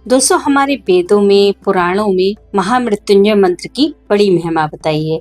दोस्तों, हमारे वेदों में, पुराणों में महामृत्युंजय मंत्र की बड़ी महिमा बताई है।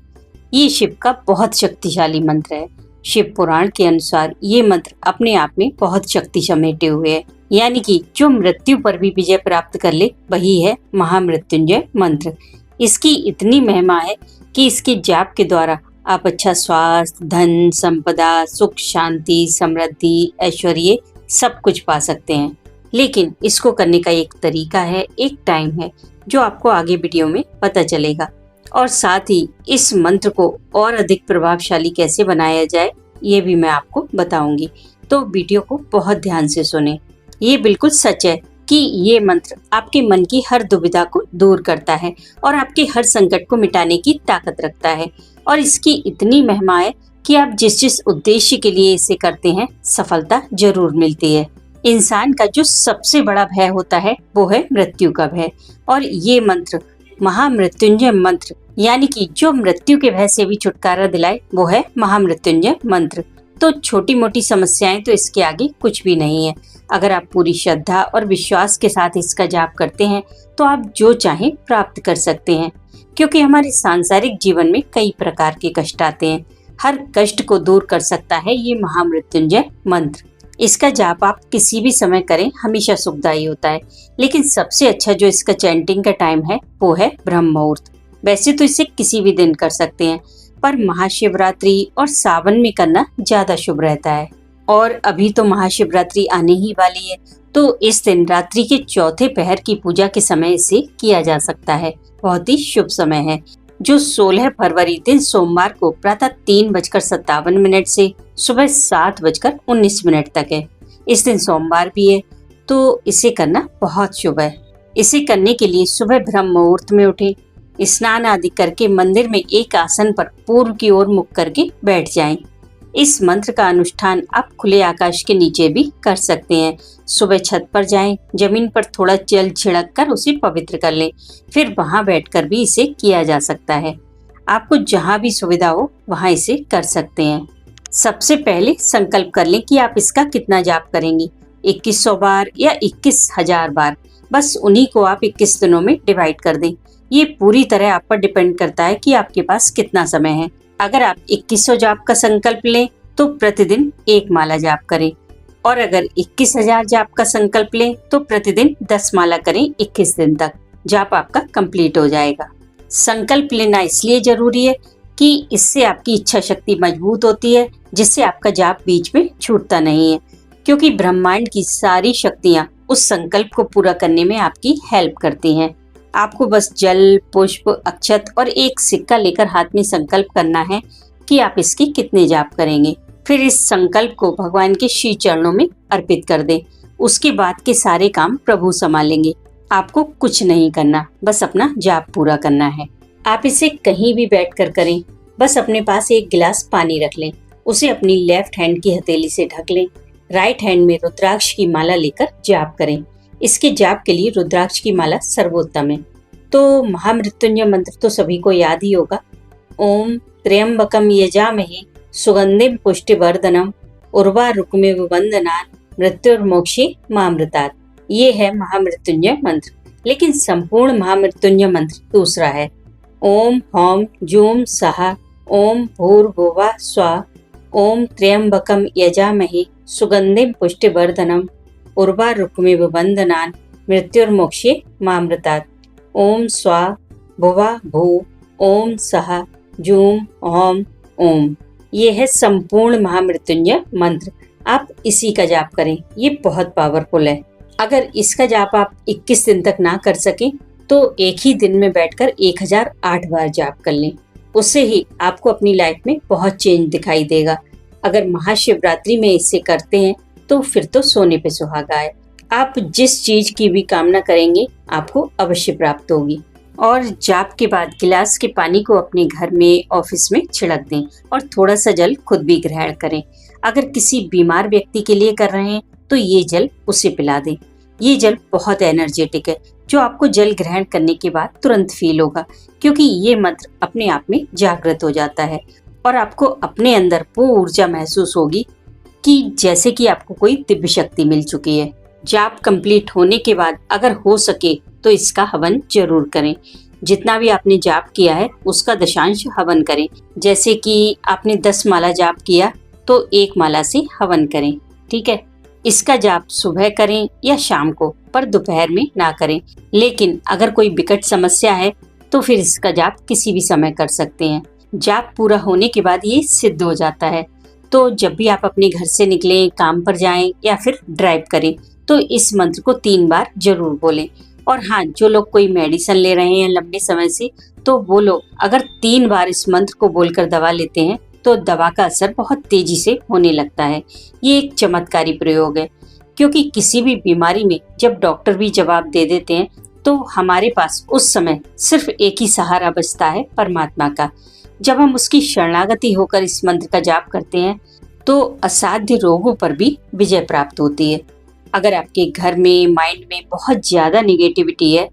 ये शिव का बहुत शक्तिशाली मंत्र है। शिव पुराण के अनुसार ये मंत्र अपने आप में बहुत शक्ति समेटे हुए है, यानी कि जो मृत्यु पर भी विजय प्राप्त कर ले वही है महामृत्युंजय मंत्र। इसकी इतनी महिमा है कि इसके जाप के द्वारा आप अच्छा स्वास्थ्य, धन, संपदा, सुख, शांति, समृद्धि, ऐश्वर्य सब कुछ पा सकते हैं। लेकिन इसको करने का एक तरीका है, एक टाइम है, जो आपको आगे वीडियो में पता चलेगा। और साथ ही इस मंत्र को और अधिक प्रभावशाली कैसे बनाया जाए ये भी मैं आपको बताऊंगी। तो वीडियो को बहुत ध्यान से सुने। ये बिल्कुल सच है कि ये मंत्र आपके मन की हर दुविधा को दूर करता है और आपके हर संकट को मिटाने की ताकत रखता है। और इसकी इतनी महिमा है कि आप जिस उद्देश्य के लिए इसे करते हैं सफलता जरूर मिलती है। इंसान का जो सबसे बड़ा भय होता है वो है मृत्यु का भय, और ये मंत्र महामृत्युंजय मंत्र यानी कि जो मृत्यु के भय से भी छुटकारा दिलाए वो है महामृत्युंजय मंत्र। तो छोटी मोटी समस्याएं तो इसके आगे कुछ भी नहीं है। अगर आप पूरी श्रद्धा और विश्वास के साथ इसका जाप करते हैं तो आप जो चाहें प्राप्त कर सकते हैं, क्योंकि हमारे सांसारिक जीवन में कई प्रकार के कष्ट आते हैं। हर कष्ट को दूर कर सकता है ये महामृत्युंजय मंत्र। इसका जाप आप किसी भी समय करें, हमेशा सुखदायी होता है। लेकिन सबसे अच्छा जो इसका चैंटिंग का टाइम है वो है ब्रह्म मुहूर्त। वैसे तो इसे किसी भी दिन कर सकते हैं, पर महाशिवरात्रि और सावन में करना ज्यादा शुभ रहता है। और अभी तो महाशिवरात्रि आने ही वाली है, तो इस दिन रात्रि के चौथे पहर की पूजा के समय इसे किया जा सकता है। बहुत ही शुभ समय है, जो 16 फरवरी दिन सोमवार को प्रातः 3:57 से सुबह 7:19 तक है। इस दिन सोमवार भी है, तो इसे करना बहुत शुभ है। इसे करने के लिए सुबह ब्रह्म मुहूर्त में उठें, स्नान आदि करके मंदिर में एक आसन पर पूर्व की ओर मुख करके बैठ जाएं। इस मंत्र का अनुष्ठान आप खुले आकाश के नीचे भी कर सकते हैं। सुबह छत पर जाएं, जमीन पर थोड़ा जल छिड़क कर उसे पवित्र कर लें, फिर वहां बैठकर भी इसे किया जा सकता है। आपको जहां भी सुविधा हो वहां इसे कर सकते हैं। सबसे पहले संकल्प कर लें कि आप इसका कितना जाप करेंगे, 2100 बार या 21,000 बार। बस उन्हीं को आप 21 दिनों में डिवाइड कर दें। ये पूरी तरह आप पर डिपेंड करता है कि आपके पास कितना समय है। अगर आप 2100 जाप का संकल्प लें तो प्रतिदिन 1 माला जाप करें, और अगर 21,000 जाप का संकल्प लें तो प्रतिदिन 10 माला करें। 21 दिन तक जाप आपका कंप्लीट हो जाएगा। संकल्प लेना इसलिए जरूरी है कि इससे आपकी इच्छा शक्ति मजबूत होती है, जिससे आपका जाप बीच में छूटता नहीं है, क्योंकि ब्रह्मांड की सारी शक्तियाँ उस संकल्प को पूरा करने में आपकी हेल्प करती हैं। आपको बस जल, पुष्प, अक्षत और एक सिक्का लेकर हाथ में संकल्प करना है कि आप इसकी कितने जाप करेंगे। फिर इस संकल्प को भगवान के श्री चरणों में अर्पित कर दें। उसके बाद के सारे काम प्रभु संभालेंगे। आपको कुछ नहीं करना, बस अपना जाप पूरा करना है। आप इसे कहीं भी बैठकर करें। बस अपने पास एक गिलास पानी रख लें, उसे अपनी लेफ्ट हैंड की हथेली से ढक लें। राइट हैंड में रुद्राक्ष की माला लेकर जाप करें। इसके जाप के लिए रुद्राक्ष की माला सर्वोत्तम है। तो महामृत्युंजय मंत्र तो सभी को याद ही होगा। ओम त्र्यंबकम यजामहे सुगंधिम पुष्टिवर्धनम उर्वारुकमिव वंदनात् मृत्युर्मोक्षे मामृतात्। ये है महामृत्युंजय मंत्र। लेकिन संपूर्ण महामृत्युंजय मंत्र दूसरा है। ओम हौम जूम सहा ओम भूर्भुवः स्वः ओम त्र्यंबकम यजामहे सुगंधिम पुष्टिवर्धनम उर्वारुकमिव वंदनात् मृत्युर्मोक्षे मामृतात्। ओम स्वा भुवा भू ओम सहा जूम ओम ओम। ये है संपूर्ण महामृत्युंजय मंत्र। आप इसी का जाप करें, ये बहुत पावरफुल है। अगर इसका जाप आप 21 दिन तक ना कर सकें तो एक ही दिन में बैठकर 1008 बार जाप कर लें। उससे ही आपको अपनी लाइफ में बहुत चेंज दिखाई देगा। अगर महाशिवरात्रि में इसे करते हैं तो फिर तो सोने पे सुहागा है। आप जिस चीज की भी कामना करेंगे आपको अवश्य प्राप्त होगी। और जाप के बाद गिलास के पानी को अपने घर में, ऑफिस में छिड़क दें और थोड़ा सा जल खुद भी ग्रहण करें। अगर किसी बीमार व्यक्ति के लिए कर रहे हैं तो ये जल उसे पिला दें। ये जल बहुत एनर्जेटिक है, जो आपको जल ग्रहण करने के बाद तुरंत फील होगा, क्योंकि ये मंत्र अपने आप में जागृत हो जाता है और आपको अपने अंदर वो ऊर्जा महसूस होगी कि जैसे कि आपको कोई दिव्य शक्ति मिल चुकी है। जाप कंप्लीट होने के बाद अगर हो सके तो इसका हवन जरूर करें। जितना भी आपने जाप किया है उसका दशांश हवन करें। जैसे कि आपने 10 माला जाप किया तो 1 माला से हवन करें। ठीक है, इसका जाप सुबह करें या शाम को, पर दोपहर में ना करें। लेकिन अगर कोई विकट समस्या है तो फिर इसका जाप किसी भी समय कर सकते हैं। जाप पूरा होने के बाद ये सिद्ध हो जाता है। तो जब भी आप अपने घर से निकलें, काम पर जाएं या फिर ड्राइव करें तो इस मंत्र को 3 बार जरूर बोलें। और हाँ, जो लोग कोई मेडिसिन ले रहे हैं लंबे समय से, तो वो लोग अगर 3 बार इस मंत्र को बोलकर दवा लेते हैं तो दवा का असर बहुत तेजी से होने लगता है। ये एक चमत्कारी प्रयोग है, क्योंकि किसी भी बीमारी में जब डॉक्टर भी जवाब दे देते हैं तो हमारे पास उस समय सिर्फ एक ही सहारा बचता है, परमात्मा का। जब हम उसकी शरणागति होकर इस मंत्र का जाप करते हैं तो असाध्य रोगों पर भी विजय प्राप्त होती है। अगर आपके घर में माइंड में बहुत ज्यादा निगेटिविटी है,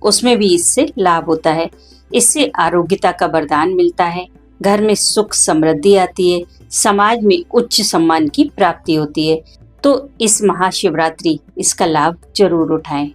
उसमें भी इससे लाभ होता है। इससे आरोग्यता का वरदान मिलता है, घर में सुख समृद्धि आती है, समाज में उच्च सम्मान की प्राप्ति होती है। तो इस महाशिवरात्रि इसका लाभ जरूर उठाएं।